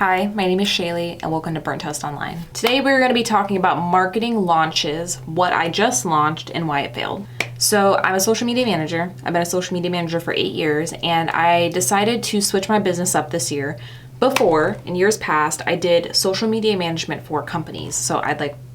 Hi, my name is Shaylee and welcome to Burnt Toast Online. Today we're going to be talking about marketing launches, what I just launched and why it failed. So I'm a social media manager. I've been a social media manager for 8 years and I decided to switch my business up this year. Before, in years past, I did social media management for companies. So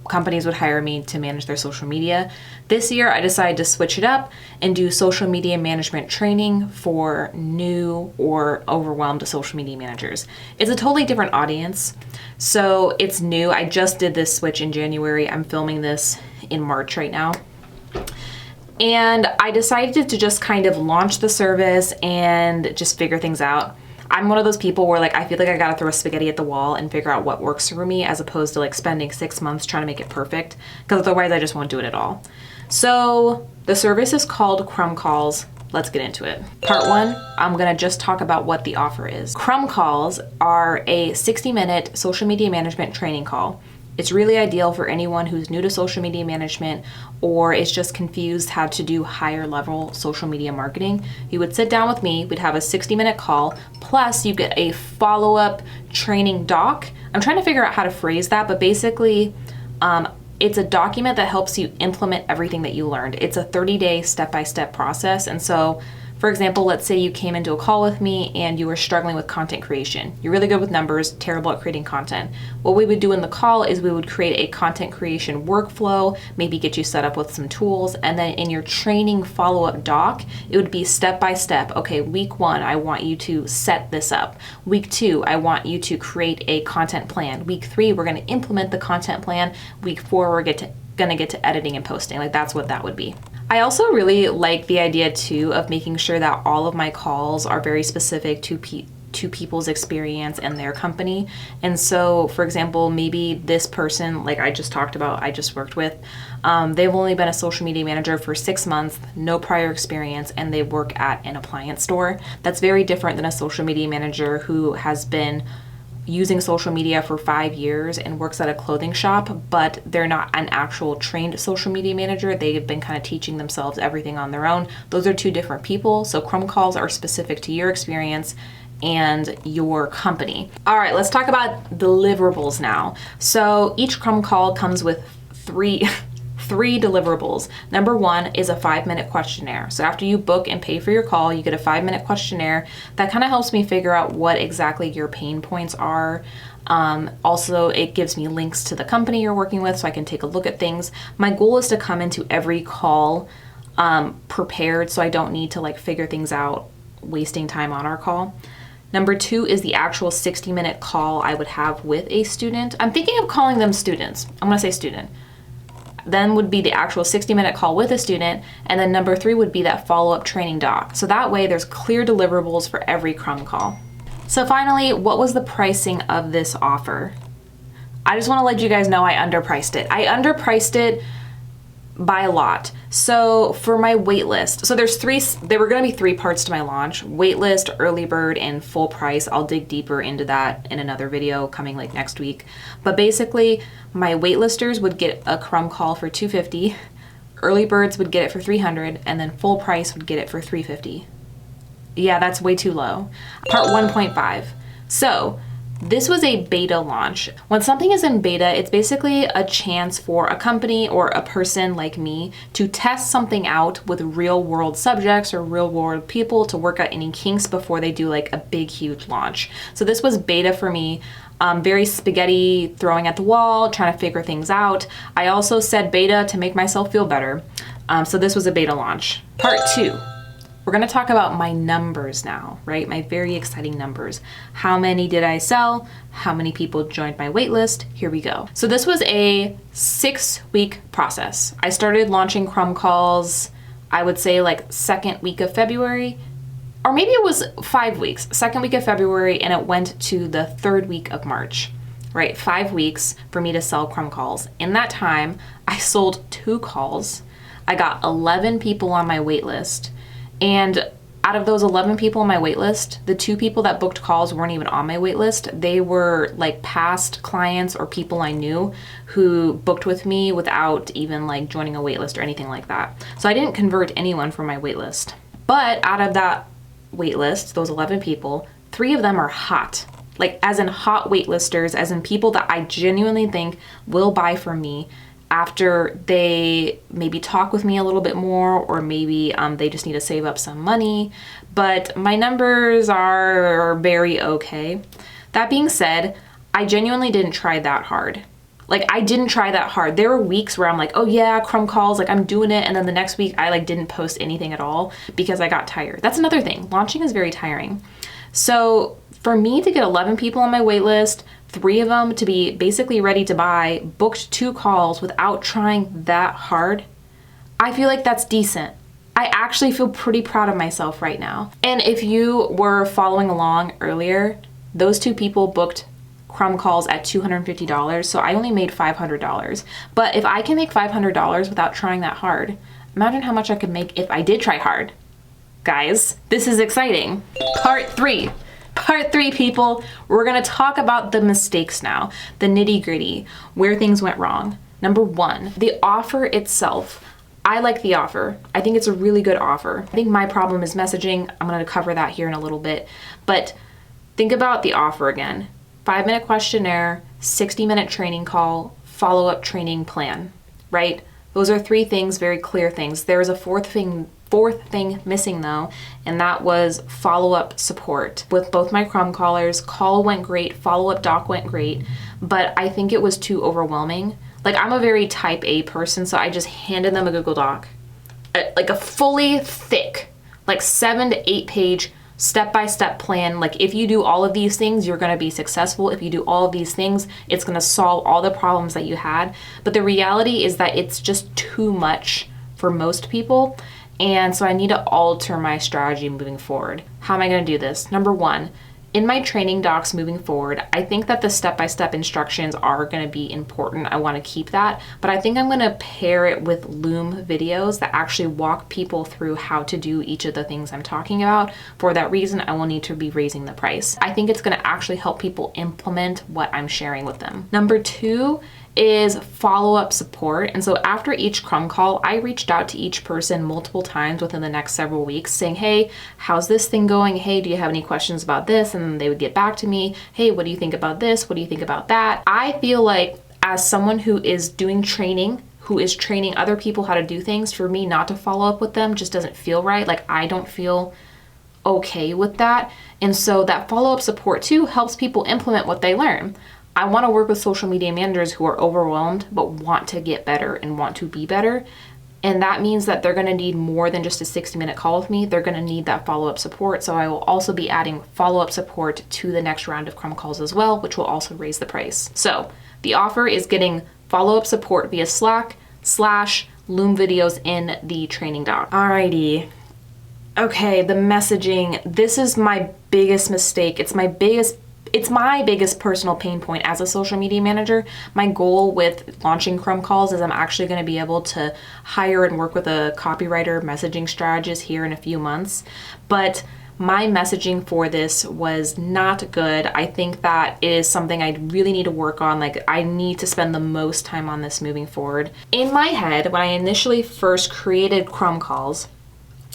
companies would hire me to manage their social media. This year, I decided to switch it up and do social media management training for new or overwhelmed social media managers. It's a totally different audience, so it's new. I just did this switch in January. I'm filming this in March right now. And I decided to just kind of launch the service and just figure things out. I'm one of those people where I feel like I gotta throw spaghetti at the wall and figure out what works for me, as opposed to spending 6 months trying to make it perfect, because otherwise I just won't do it at all. So the service is called Crumb Calls. Let's get into it. Part 1, I'm gonna just talk about what the offer is. Crumb Calls are a 60-minute social media management training call. It's really ideal for anyone who's new to social media management or is just confused how to do higher level social media marketing. You would sit down with me, we'd have a 60-minute call, plus you get a follow-up training doc. I'm trying to figure out how to phrase that, but basically it's a document that helps you implement everything that you learned. It's a 30-day step-by-step process. And so, for example, let's say you came into a call with me and you were struggling with content creation. You're really good with numbers, terrible at creating content. What we would do in the call is we would create a content creation workflow, maybe get you set up with some tools, and then in your training follow-up doc, it would be step by step. Okay, week 1, I want you to set this up. Week 2, I want you to create a content plan. Week 3, we're gonna implement the content plan. Week 4, we're gonna get to editing and posting. That's what that would be. I also really like the idea too of making sure that all of my calls are very specific to people's experience and their company. And so, for example, maybe this person, like I just talked about, I just worked with, they've only been a social media manager for 6 months, no prior experience, and they work at an appliance store. That's very different than a social media manager who has been using social media for 5 years and works at a clothing shop, but they're not an actual trained social media manager. They've been kind of teaching themselves everything on their own. Those are two different people. So Crumb Calls are specific to your experience and your company. All right, let's talk about deliverables now. So each Crumb Call comes with three deliverables. Number 1 is a 5-minute questionnaire. So after you book and pay for your call, you get a 5-minute questionnaire that kind of helps me figure out what exactly your pain points are. Also, it gives me links to the company you're working with so I can take a look at things. My goal is to come into every call prepared, so I don't need to figure things out wasting time on our call. Number 2 is the actual 60-minute call I would have with a student. I'm thinking of calling them students. I'm gonna say student. Then would be the actual 60-minute call with a student, and then number 3 would be that follow-up training doc. So that way there's clear deliverables for every Crumb Call. So finally, what was the pricing of this offer? I just want to let you guys know I underpriced it. I underpriced it by a lot. So for my waitlist, so there were going to be 3 parts to my launch: waitlist, early bird, and full price. I'll dig deeper into that in another video coming next week. But basically, my waitlisters would get a Crumb Call for $250, early birds would get it for $300, and then full price would get it for $350. Yeah, that's way too low. Part 1.5. So this was a beta launch. When something is in beta, it's basically a chance for a company or a person like me to test something out with real world subjects or real world people to work out any kinks before they do a big, huge launch. So this was beta for me. Very spaghetti, throwing at the wall, trying to figure things out. I also said beta to make myself feel better. So this was a beta launch. Part 2. We're gonna talk about my numbers now, right? My very exciting numbers. How many did I sell? How many people joined my waitlist? Here we go. So this was a 6-week process. I started launching Crumb Calls, I would say 2nd week of February, or maybe it was 5 weeks, 2nd week of February, and it went to the 3rd week of March, right? 5 weeks for me to sell Crumb Calls. In that time, I sold 2 calls. I got 11 people on my waitlist. And out of those 11 people on my waitlist, the 2 people that booked calls weren't even on my waitlist. They were past clients or people I knew who booked with me without even joining a waitlist or anything like that. So I didn't convert anyone from my waitlist. But out of that waitlist, those 11 people, 3 of them are hot. like as in hot waitlisters, as in people that I genuinely think will buy from me after they maybe talk with me a little bit more, or maybe they just need to save up some money. But my numbers are very okay. That being said, I genuinely didn't try that hard. Like, I didn't try that hard. There were weeks where I'm like, oh yeah, crumb calls, like I'm doing it. And then the next week I like didn't post anything at all because I got tired. That's another thing. Launching is very tiring. So for me to get 11 people on my wait list, 3 of them to be basically ready to buy, booked 2 calls without trying that hard, I feel like that's decent. I actually feel pretty proud of myself right now. And if you were following along earlier, those 2 people booked crumb calls at $250, so I only made $500. But if I can make $500 without trying that hard, imagine how much I could make if I did try hard. Guys, this is exciting. Part 3, people. We're gonna talk about the mistakes now, the nitty gritty, where things went wrong. Number 1, the offer itself. I like the offer. I think it's a really good offer. I think my problem is messaging. I'm gonna cover that here in a little bit, but think about the offer again. 5-minute questionnaire, 60-minute training call, follow-up training plan, right? Those are 3 things, very clear things. There's a fourth thing missing though, and that was follow-up support. With both my crumb callers, call went great, follow-up doc went great, but I think it was too overwhelming. Like, I'm a very type A person, so I just handed them a Google Doc, like a fully thick, like 7 to 8 page step-by-step plan. Like, if you do all of these things, you're going to be successful. If you do all of these things, it's going to solve all the problems that you had. But the reality is that it's just too much for most people. And so I need to alter my strategy moving forward. How am I going to do this? Number 1, in my training docs moving forward, I think that the step-by-step instructions are going to be important. I want to keep that, but I think I'm going to pair it with Loom videos that actually walk people through how to do each of the things I'm talking about. For that reason, I will need to be raising the price. I think it's going to actually help people implement what I'm sharing with them. Number 2 is follow-up support. And so after each crumb call, I reached out to each person multiple times within the next several weeks saying, hey, how's this thing going? Hey, do you have any questions about this? And then they would get back to me. Hey, what do you think about this? What do you think about that? I feel like as someone who is doing training, who is training other people how to do things, for me not to follow up with them just doesn't feel right. Like, I don't feel okay with that. And so that follow-up support too helps people implement what they learn. I want to work with social media managers who are overwhelmed but want to get better and want to be better. And that means that they're going to need more than just a 60-minute call with me. They're going to need that follow-up support. So I will also be adding follow-up support to the next round of crumb calls as well, which will also raise the price. So the offer is getting follow-up support via Slack / Loom videos in the training doc. Alrighty. Okay, the messaging. This is my biggest mistake. It's my biggest personal pain point as a social media manager. My goal with launching crumb calls is I'm actually going to be able to hire and work with a copywriter, messaging strategist here in a few months. But my messaging for this was not good. I think that is something I really need to work on. Like, I need to spend the most time on this moving forward. In my head, when I initially first created crumb calls,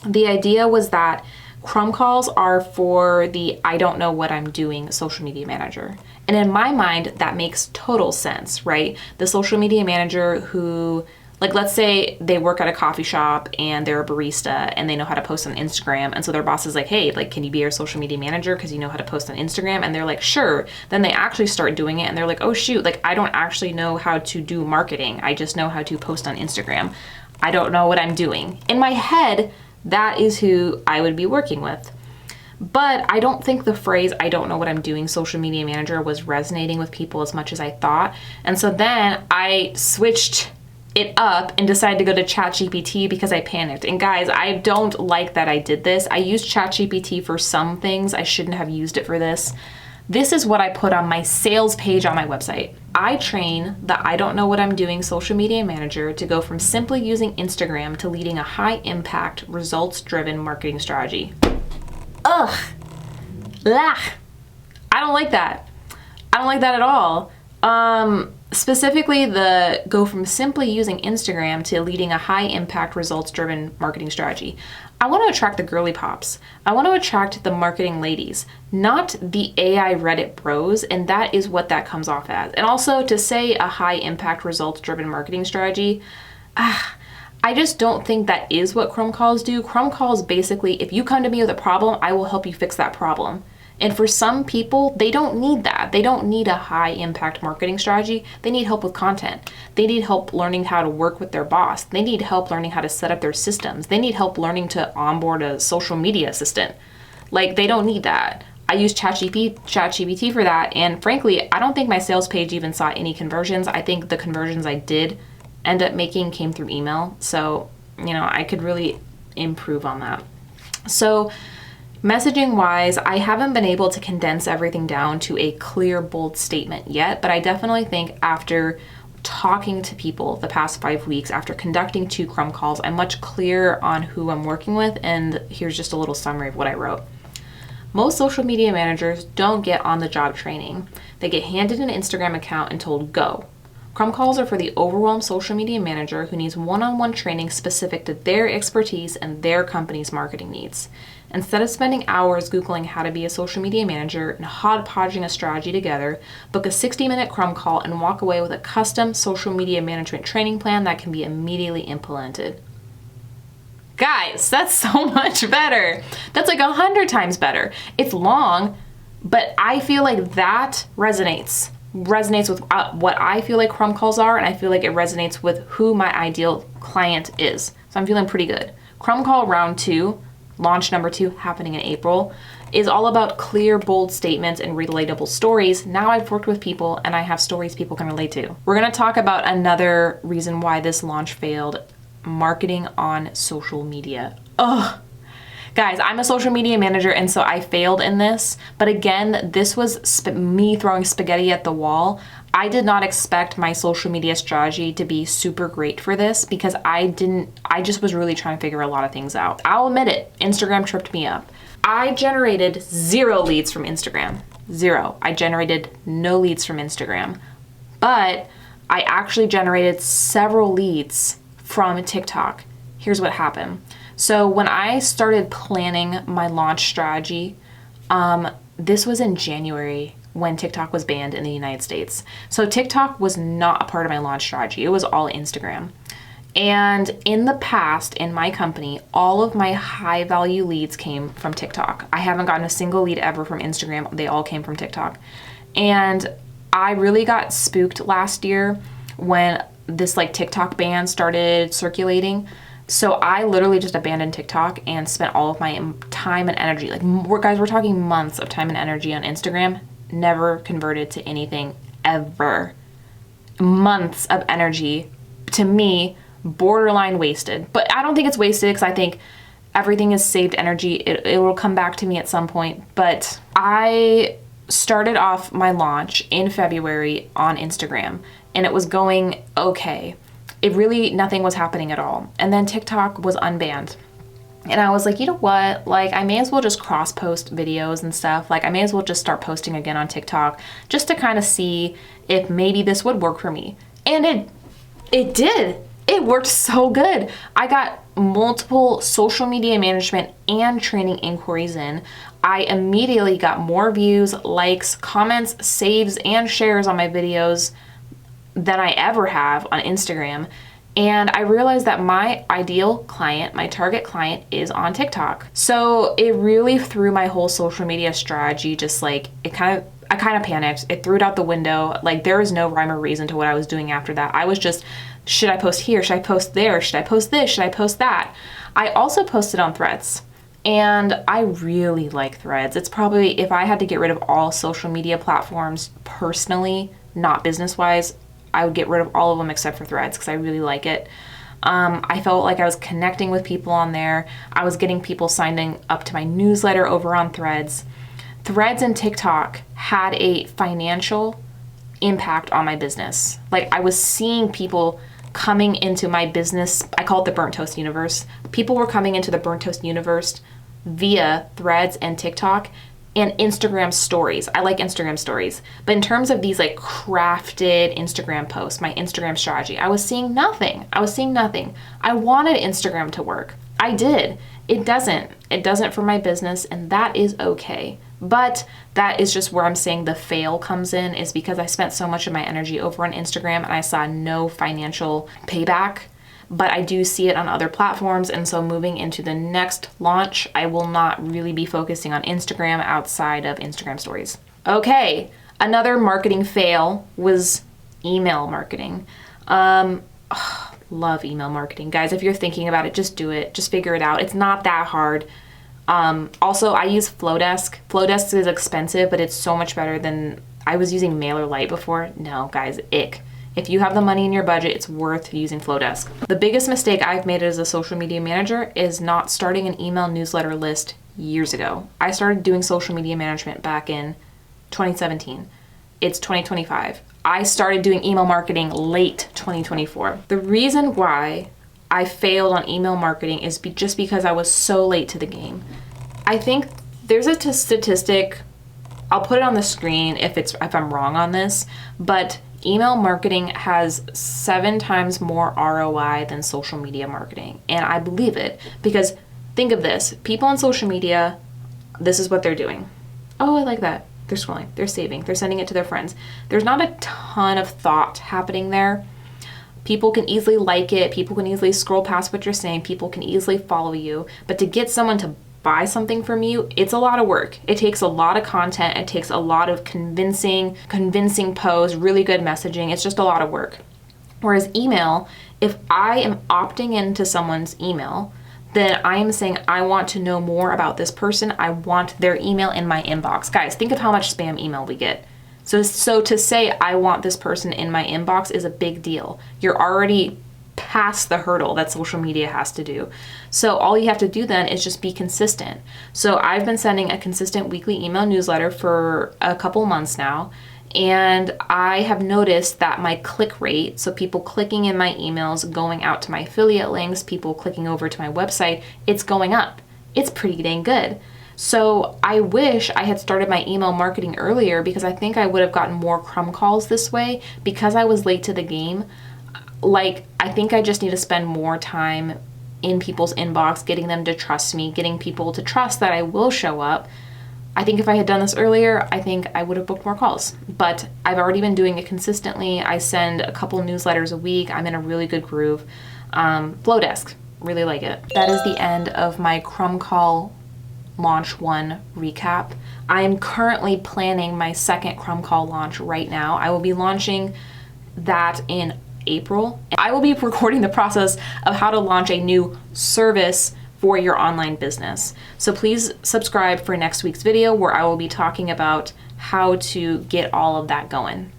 the idea was that crumb calls are for the I don't know what I'm doing social media manager. And in my mind, that makes total sense, right? The social media manager who, like, let's say they work at a coffee shop and they're a barista and they know how to post on Instagram. And so their boss is like, hey, like, can you be our social media manager because you know how to post on Instagram? And they're like, sure. Then they actually start doing it and they're like, oh shoot, like, I don't actually know how to do marketing. I just know how to post on Instagram. I don't know what I'm doing. In my head, that is who I would be working with. But I don't think the phrase, I don't know what I'm doing, social media manager, was resonating with people as much as I thought. And so then I switched it up and decided to go to ChatGPT because I panicked. And guys, I don't like that I did this. I used ChatGPT for some things. I shouldn't have used it for this. This is what I put on my sales page on my website. I train the I don't know what I'm doing social media manager to go from simply using Instagram to leading a high impact, results driven marketing strategy. Ugh. Blah. I don't like that. I don't like that at all. Specifically the go from simply using Instagram to leading a high impact, results driven marketing strategy. I want to attract the girly pops. I want to attract the marketing ladies, not the AI Reddit bros, and that is what that comes off as. And also to say a high impact results driven marketing strategy, I just don't think that is what Crumb calls do. Crumb calls basically, if you come to me with a problem, I will help you fix that problem. And for some people, they don't need that. They don't need a high impact marketing strategy. They need help with content. They need help learning how to work with their boss. They need help learning how to set up their systems. They need help learning to onboard a social media assistant. Like, they don't need that. I use ChatGPT for that. And frankly, I don't think my sales page even saw any conversions. I think the conversions I did end up making came through email. So, I could really improve on that. So, messaging wise, I haven't been able to condense everything down to a clear, bold statement yet, but I definitely think after talking to people the past 5 weeks, after conducting 2 Crumb calls, I'm much clearer on who I'm working with, and here's just a little summary of what I wrote. Most social media managers don't get on-the-job training. They get handed an Instagram account and told, go. Crumb calls are for the overwhelmed social media manager who needs one-on-one training specific to their expertise and their company's marketing needs. Instead of spending hours Googling how to be a social media manager and hodgepodging a strategy together, book a 60-minute Crumb call and walk away with a custom social media management training plan that can be immediately implemented. Guys, that's so much better. That's like 100 times better. It's long, but I feel like that resonates with what I feel like Crumb calls are, and I feel like it resonates with who my ideal client is. So I'm feeling pretty good. Crumb call round 2, launch number 2, happening in April, is all about clear, bold statements and relatable stories. Now I've worked with people and I have stories people can relate to. We're gonna talk about another reason why this launch failed: marketing on social media. Ugh. Guys, I'm a social media manager, and so I failed in this. But again, this was me throwing spaghetti at the wall. I did not expect my social media strategy to be super great for this because I just was really trying to figure a lot of things out. I'll admit it, Instagram tripped me up. I generated 0 leads from Instagram. 0. I generated no leads from Instagram. But I actually generated several leads from TikTok. Here's what happened. So when I started planning my launch strategy, this was in January when TikTok was banned in the United States. So TikTok was not a part of my launch strategy. It was all Instagram. And in the past, in my company, all of my high value leads came from TikTok. I haven't gotten a single lead ever from Instagram. They all came from TikTok. And I really got spooked last year when this TikTok ban started circulating. So I literally just abandoned TikTok and spent all of my time and energy, we're talking months of time and energy on Instagram, never converted to anything ever. Months of energy, to me, borderline wasted. But I don't think it's wasted because I think everything is saved energy. It will come back to me at some point. But I started off my launch in February on Instagram and it was going okay. Nothing was happening at all. And then TikTok was unbanned. And I was like, you know what? I may as well just cross post videos and stuff. I may as well just start posting again on TikTok just to kind of see if maybe this would work for me. And it did. It worked so good. I got multiple social media management and training inquiries in. I immediately got more views, likes, comments, saves, and shares on my videos than I ever have on Instagram. And I realized that my ideal client, my target client, is on TikTok. So it really threw my whole social media strategy, I kind of panicked. It threw it out the window. There was no rhyme or reason to what I was doing after that. I was just, should I post here? Should I post there? Should I post this? Should I post that? I also posted on Threads. And I really like Threads. It's probably, if I had to get rid of all social media platforms personally, not business-wise, I would get rid of all of them except for Threads because I really like it. I felt like I was connecting with people on there. I was getting people signing up to my newsletter over on Threads. Threads and TikTok had a financial impact on my business. I was seeing people coming into my business. I call it the burnt toast universe. People were coming into the burnt toast universe via Threads and TikTok and Instagram stories. I like Instagram stories. But in terms of these crafted Instagram posts, my Instagram strategy, I was seeing nothing. I wanted Instagram to work. I did. It doesn't. It doesn't for my business, and that is okay. But that is just where I'm saying the fail comes in, is because I spent so much of my energy over on Instagram and I saw no financial payback. But I do see it on other platforms, and so moving into the next launch, I will not really be focusing on Instagram outside of Instagram stories. Okay, another marketing fail was email marketing. Love email marketing. Guys, if you're thinking about it, just do it. Just figure it out. It's not that hard. Also, I use Flowdesk. Flowdesk is expensive, but it's so much better than, I was using MailerLite before. No, guys, ick. If you have the money in your budget, it's worth using Flowdesk. The biggest mistake I've made as a social media manager is not starting an email newsletter list years ago. I started doing social media management back in 2017. It's 2025. I started doing email marketing late 2024. The reason why I failed on email marketing is just because I was so late to the game. I think there's a statistic, I'll put it on the screen if I'm wrong on this, but email marketing has 7 times more ROI than social media marketing. And I believe it because think of this, people on social media, this is what they're doing. Oh, I like that. They're scrolling, they're saving, they're sending it to their friends. There's not a ton of thought happening there. People can easily like it, people can easily scroll past what you're saying, people can easily follow you, but to get someone to buy something from you, it's a lot of work. It takes a lot of content, it takes a lot of convincing posts, really good messaging, it's just a lot of work. Whereas email, if I am opting into someone's email, then I am saying I want to know more about this person. I want their email in my inbox. Guys, think of how much spam email we get. So to say I want this person in my inbox is a big deal. You're already past the hurdle that social media has to do. So all you have to do then is just be consistent. So I've been sending a consistent weekly email newsletter for a couple months now. And I have noticed that my click rate, so people clicking in my emails, going out to my affiliate links, people clicking over to my website, it's going up. It's pretty dang good. So I wish I had started my email marketing earlier because I think I would have gotten more crumb calls this way because I was late to the game. Like, I think I just need to spend more time in people's inbox, getting them to trust me, getting people to trust that I will show up. I think if I had done this earlier, I think I would have booked more calls, but I've already been doing it consistently. I send a couple newsletters a week. I'm in a really good groove. Flowdesk, really like it. That is the end of my Crumb Call Launch 1 recap. I am currently planning my second Crumb Call launch right now. I will be launching that in April. I will be recording the process of how to launch a new service for your online business. So please subscribe for next week's video where I will be talking about how to get all of that going.